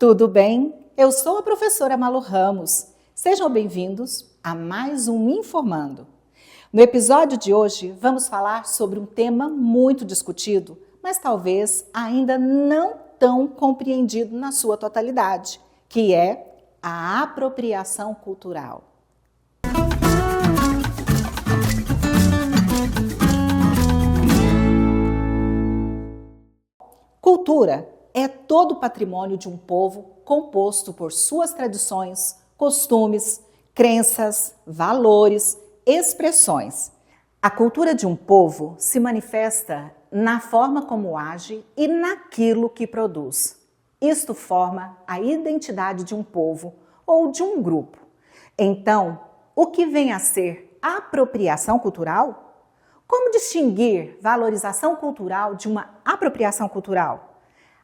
Tudo bem? Eu sou a professora Malu Ramos. Sejam bem-vindos a mais um Informando. No episódio de hoje, vamos falar sobre um tema muito discutido, mas talvez ainda não tão compreendido na sua totalidade, que é a apropriação cultural. Cultura é todo o patrimônio de um povo composto por suas tradições, costumes, crenças, valores, expressões. A cultura de um povo se manifesta na forma como age e naquilo que produz. Isto forma a identidade de um povo ou de um grupo. Então, o que vem a ser apropriação cultural? Como distinguir valorização cultural de uma apropriação cultural?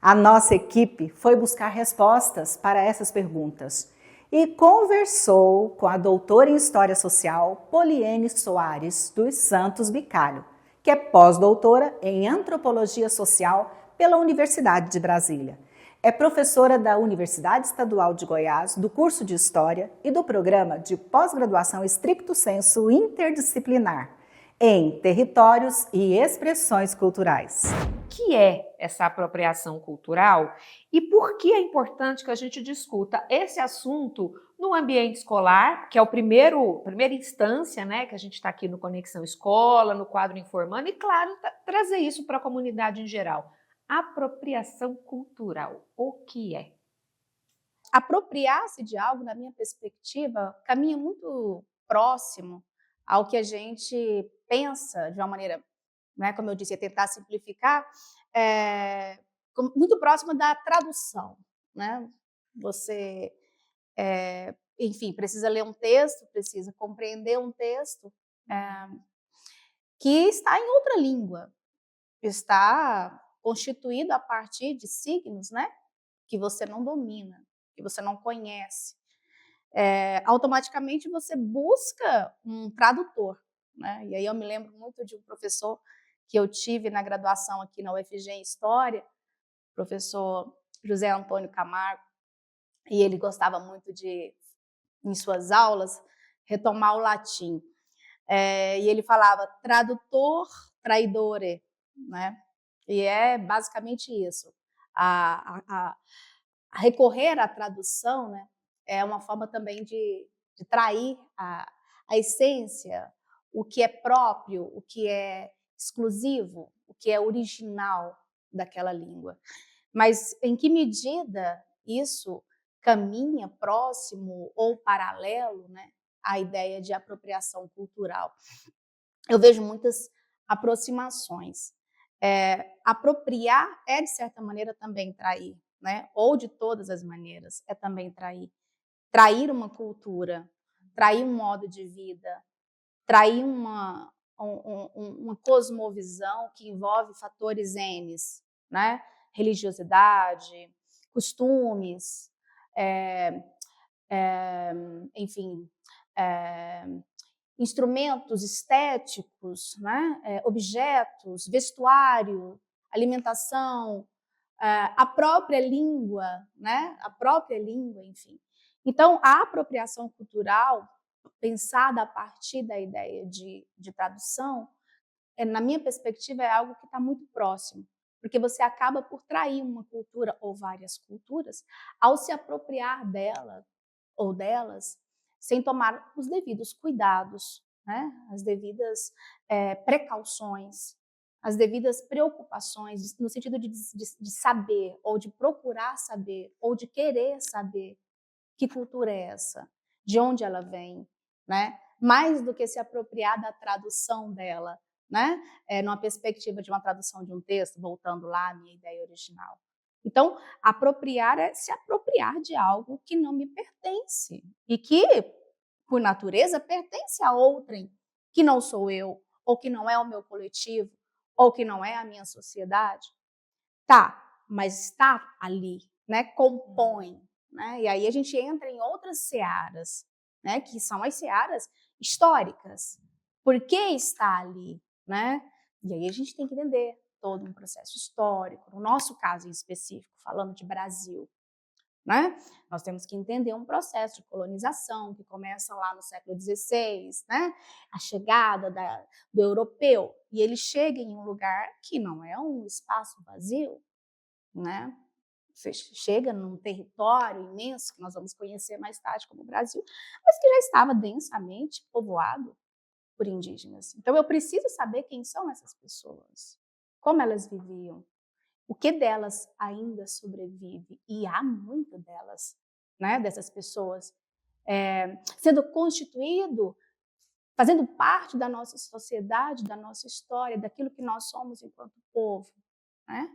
A nossa equipe foi buscar respostas para essas perguntas e conversou com a doutora em História Social, Poliene Soares dos Santos Bicalho, que é pós-doutora em Antropologia Social pela Universidade de Brasília. É professora da Universidade Estadual de Goiás, do curso de História e do programa de pós-graduação Stricto Sensu Interdisciplinar em Territórios e Expressões Culturais. O que é essa apropriação cultural e por que é importante que a gente discuta esse assunto no ambiente escolar, que é a primeira instância, né, que a gente está aqui no Conexão Escola, no quadro Informando, e claro, trazer isso para a comunidade em geral. Apropriação cultural, o que é? Apropriar-se de algo, na minha perspectiva, caminha muito próximo ao que a gente pensa de uma maneira, né, como eu disse, é tentar simplificar, muito próxima da tradução, né? Você, enfim, precisa ler um texto, precisa compreender um texto que está em outra língua, está constituído a partir de signos, né, que você não domina, que você não conhece. Automaticamente você busca um tradutor, né? E aí eu me lembro muito de um professor que eu tive na graduação aqui na UFG em História, professor José Antônio Camargo, e ele gostava muito de, em suas aulas, retomar o latim. E ele falava tradutor traidore, né? E é basicamente isso. A recorrer à tradução, né, é uma forma também de trair a essência, o que é próprio, o que é exclusivo, o que é original daquela língua. Mas em que medida isso caminha próximo ou paralelo, né, à ideia de apropriação cultural? Eu vejo muitas aproximações. Apropriar é, de certa maneira, também trair, né? Ou de todas as maneiras, é também trair. Trair uma cultura, trair um modo de vida, trair uma cosmovisão que envolve fatores N, né? Religiosidade, costumes, enfim, instrumentos estéticos, né? Objetos, vestuário, alimentação, a própria língua, né? A própria língua, enfim. Então, a apropriação cultural, pensada a partir da ideia de tradução, na minha perspectiva, é algo que está muito próximo, porque você acaba por trair uma cultura ou várias culturas ao se apropriar dela ou delas sem tomar os devidos cuidados, né? As devidas precauções, as devidas preocupações, no sentido de saber, ou de procurar saber, ou de querer saber que cultura é essa, de onde ela vem, né? Mais do que se apropriar da tradução dela, né? Numa perspectiva de uma tradução de um texto, voltando lá à minha ideia original. Então, apropriar é se apropriar de algo que não me pertence e que, por natureza, pertence a outrem, que não sou eu, ou que não é o meu coletivo, ou que não é a minha sociedade. Tá, mas está ali, né? Compõe, né? E aí a gente entra em outras searas, né? Que são as searas históricas. Por que está ali, né? E aí a gente tem que entender todo um processo histórico. No nosso caso em específico, falando de Brasil, né? Nós temos que entender um processo de colonização que começa lá no século XVI, né? A chegada do europeu, e ele chega em um lugar que não é um espaço vazio, né? Você chega num território imenso, que nós vamos conhecer mais tarde como o Brasil, mas que já estava densamente povoado por indígenas. Então, eu preciso saber quem são essas pessoas, como elas viviam, o que delas ainda sobrevive, e há muito delas, né, dessas pessoas, sendo constituído, fazendo parte da nossa sociedade, da nossa história, daquilo que nós somos enquanto povo, né?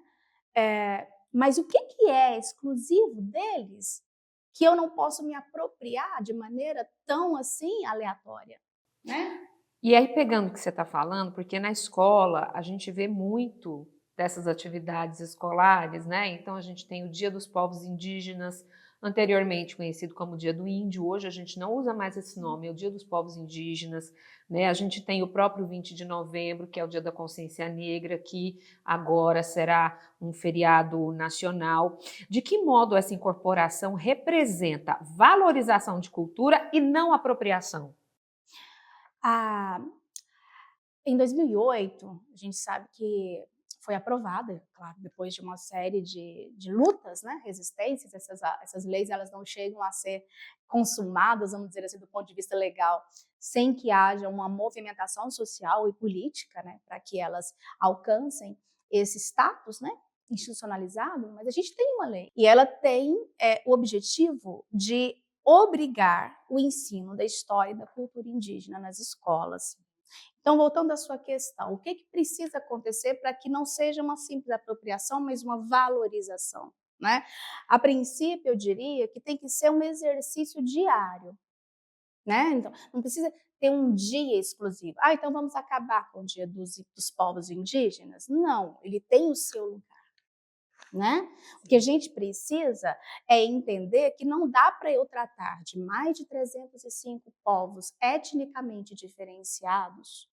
Mas o que é exclusivo deles que eu não posso me apropriar de maneira tão assim aleatória, né? E aí, pegando o que você está falando, porque na escola a gente vê muito dessas atividades escolares, né? Então a gente tem o Dia dos Povos Indígenas, anteriormente conhecido como Dia do Índio, hoje a gente não usa mais esse nome, é o Dia dos Povos Indígenas, né? A gente tem o próprio 20 de novembro, que é o Dia da Consciência Negra, que agora será um feriado nacional. De que modo essa incorporação representa valorização de cultura e não apropriação? Em 2008, a gente sabe que foi aprovada, claro, depois de uma série de lutas, né, resistências, essas leis elas não chegam a ser consumadas, vamos dizer assim, do ponto de vista legal, sem que haja uma movimentação social e política, né, para que elas alcancem esse status, né, institucionalizado, mas a gente tem uma lei e ela tem o objetivo de obrigar o ensino da história e da cultura indígena nas escolas. Então, voltando à sua questão, o que precisa acontecer para que não seja uma simples apropriação, mas uma valorização, né? A princípio, eu diria que tem que ser um exercício diário, né? Então, não precisa ter um dia exclusivo. Então vamos acabar com o Dia dos Povos Indígenas? Não, ele tem o seu lugar, né? O que a gente precisa é entender que não dá para eu tratar de mais de 305 povos etnicamente diferenciados,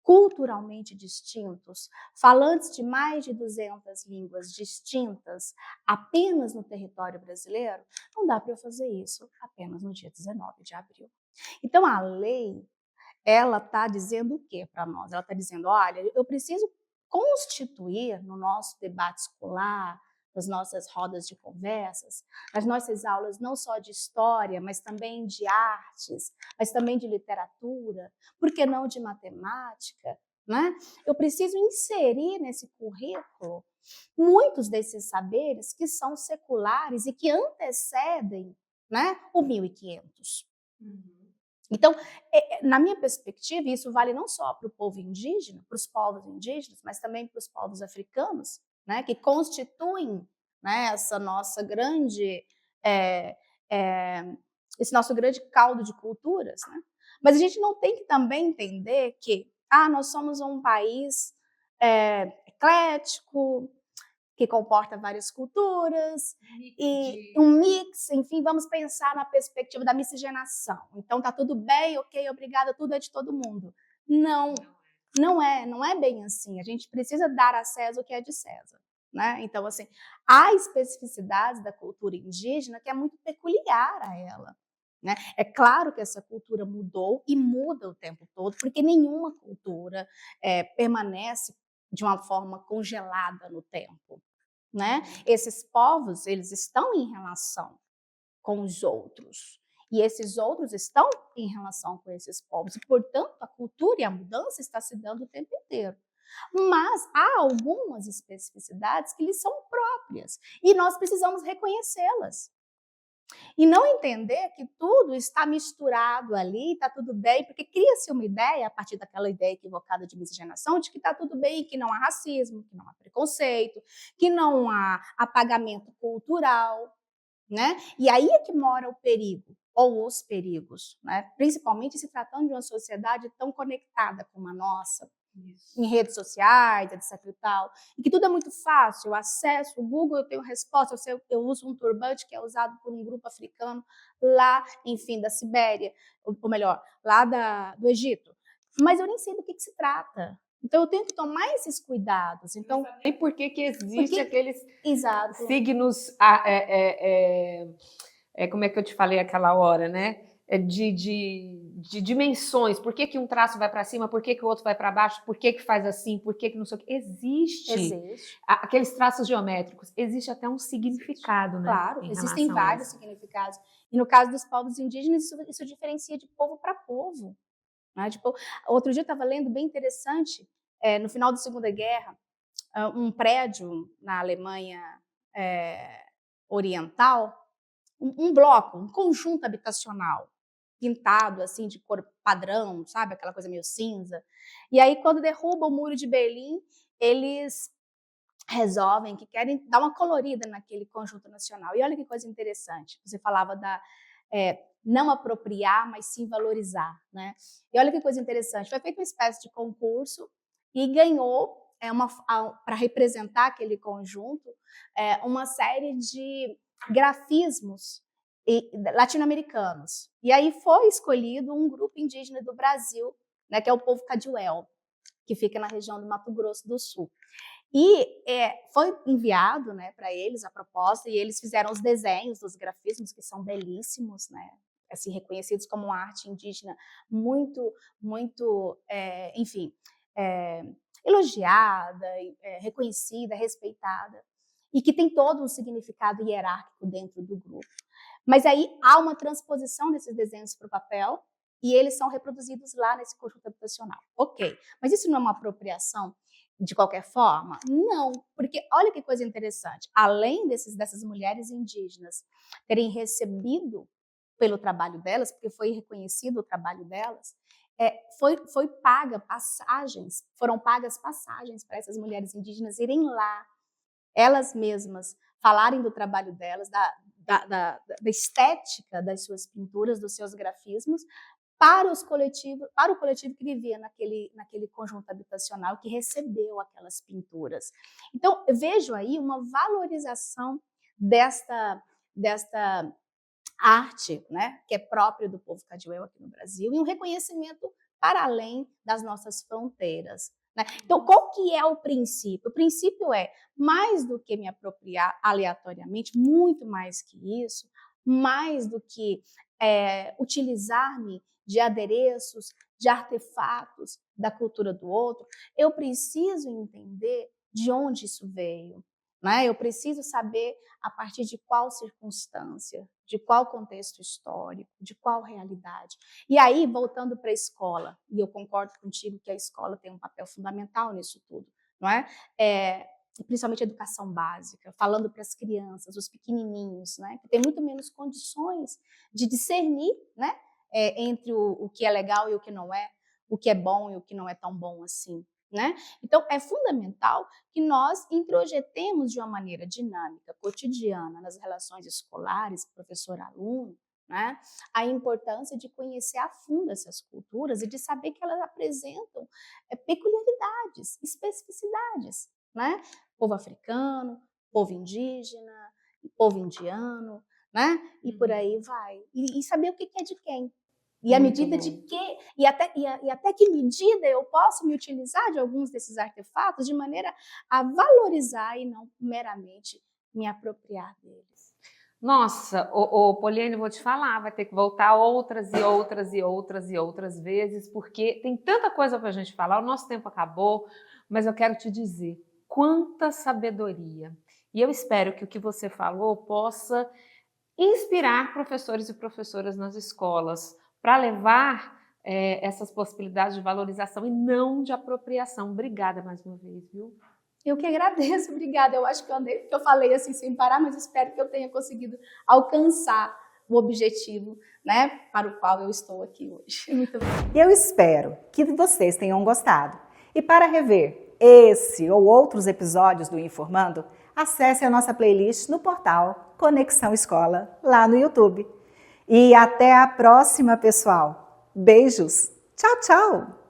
culturalmente distintos, falantes de mais de 200 línguas distintas, apenas no território brasileiro. Não dá para eu fazer isso apenas no dia 19 de abril. Então, a lei, ela está dizendo o quê para nós? Ela está dizendo, olha, eu preciso constituir no nosso debate escolar, nas nossas rodas de conversas, nas nossas aulas não só de história, mas também de artes, mas também de literatura, por que não de matemática, né? Eu preciso inserir nesse currículo muitos desses saberes que são seculares e que antecedem, né, o 1500. Então, na minha perspectiva, isso vale não só para o povo indígena, para os povos indígenas, mas também para os povos africanos, né, que constituem, né, essa nossa grande, esse nosso grande caldo de culturas, né? Mas a gente não tem que também entender que nós somos um país eclético, que comporta várias culturas, e um mix, enfim, vamos pensar na perspectiva da miscigenação. Então, tá tudo bem, ok, obrigada, tudo é de todo mundo. Não é bem assim. A gente precisa dar a César o que é de César, né? Então, assim, há especificidades da cultura indígena que é muito peculiar a ela, né? É claro que essa cultura mudou e muda o tempo todo, porque nenhuma cultura permanece de uma forma congelada no tempo, né? Esses povos, eles estão em relação com os outros, e esses outros estão em relação com esses povos, e, portanto, a cultura e a mudança está se dando o tempo inteiro. Mas há algumas especificidades que lhes são próprias, e nós precisamos reconhecê-las. E não entender que tudo está misturado ali, está tudo bem, porque cria-se uma ideia, a partir daquela ideia equivocada de miscigenação, de que está tudo bem, que não há racismo, que não há preconceito, que não há apagamento cultural, né? E aí é que mora o perigo, ou os perigos, né? Principalmente se tratando de uma sociedade tão conectada como a nossa, em redes sociais, etc e tal, e que tudo é muito fácil, eu acesso o Google, eu tenho resposta, eu uso um turbante que é usado por um grupo africano lá, enfim, da Sibéria, ou melhor, lá do Egito, mas eu nem sei do que se trata, Então, eu tenho que tomar esses cuidados. Então, e por que existe aqueles signos, como é que eu te falei aquela hora, né? De dimensões. Por que um traço vai para cima? Por que o outro vai para baixo? Por que faz assim? Por que não sei o que? Existe. Aqueles traços geométricos. Existe até um significado, né? Claro, existem vários significados. E no caso dos povos indígenas, isso diferencia de povo para povo. Né? Outro dia eu estava lendo, bem interessante, no final da Segunda Guerra, um prédio na Alemanha Oriental, um bloco, um conjunto habitacional, pintado assim de cor padrão, sabe? Aquela coisa meio cinza. E aí, quando derruba o Muro de Berlim, eles resolvem que querem dar uma colorida naquele conjunto nacional. E olha que coisa interessante. Você falava da não apropriar, mas sim valorizar, né? E olha que coisa interessante. Foi feita uma espécie de concurso e ganhou, para representar aquele conjunto, uma série de grafismos latino-americanos. E aí foi escolhido um grupo indígena do Brasil, né, que é o povo Cadiuel, que fica na região do Mato Grosso do Sul. E foi enviado, né, para eles a proposta, e eles fizeram os desenhos dos grafismos, que são belíssimos, né, assim, reconhecidos como uma arte indígena muito, muito, enfim, elogiada, reconhecida, respeitada, e que tem todo um significado hierárquico dentro do grupo. Mas aí há uma transposição desses desenhos para o papel, e eles são reproduzidos lá nesse conjunto habitacional. Ok, mas isso não é uma apropriação de qualquer forma? Não, porque olha que coisa interessante. Além dessas mulheres indígenas terem recebido pelo trabalho delas, porque foi reconhecido o trabalho delas, foram pagas passagens para essas mulheres indígenas irem lá, elas mesmas falarem do trabalho delas, da estética das suas pinturas, dos seus grafismos, para o coletivo que vivia naquele conjunto habitacional, que recebeu aquelas pinturas. Então, eu vejo aí uma valorização desta arte, né, que é própria do povo Cadiuel aqui no Brasil, e um reconhecimento para além das nossas fronteiras. Né? Então, qual que é o princípio? O princípio é, mais do que me apropriar aleatoriamente, muito mais que isso, mais do que utilizar-me de adereços, de artefatos da cultura do outro, eu preciso entender de onde isso veio. Né? Eu preciso saber a partir de qual circunstância, de qual contexto histórico, de qual realidade. E aí, voltando para a escola, e eu concordo contigo que a escola tem um papel fundamental nisso tudo, não é? Principalmente a educação básica, falando para as crianças, os pequenininhos, né? Que têm muito menos condições de discernir, né? Entre o que é legal e o que não é, o que é bom e o que não é tão bom assim. Né? Então, é fundamental que nós introjetemos de uma maneira dinâmica, cotidiana, nas relações escolares, professor-aluno, né? A importância de conhecer a fundo essas culturas e de saber que elas apresentam peculiaridades, especificidades. Né? Povo africano, povo indígena, povo indiano, né? E por aí vai. E saber o que é de quem. E a medida de que, e até que medida eu posso me utilizar de alguns desses artefatos de maneira a valorizar e não meramente me apropriar deles. Nossa, Poliane, vou te falar, vai ter que voltar outras e outras e outras e outras vezes, porque tem tanta coisa para a gente falar, o nosso tempo acabou, mas eu quero te dizer, quanta sabedoria. E eu espero que o que você falou possa inspirar professores e professoras nas escolas, para levar essas possibilidades de valorização e não de apropriação. Obrigada mais uma vez, viu? Eu que agradeço, obrigada. Eu acho que eu falei assim sem parar, mas espero que eu tenha conseguido alcançar o objetivo, né, para o qual eu estou aqui hoje. Muito bem. Eu espero que vocês tenham gostado. E para rever esse ou outros episódios do Informando, acesse a nossa playlist no portal Conexão Escola, lá no YouTube. E até a próxima, pessoal. Beijos. Tchau, tchau.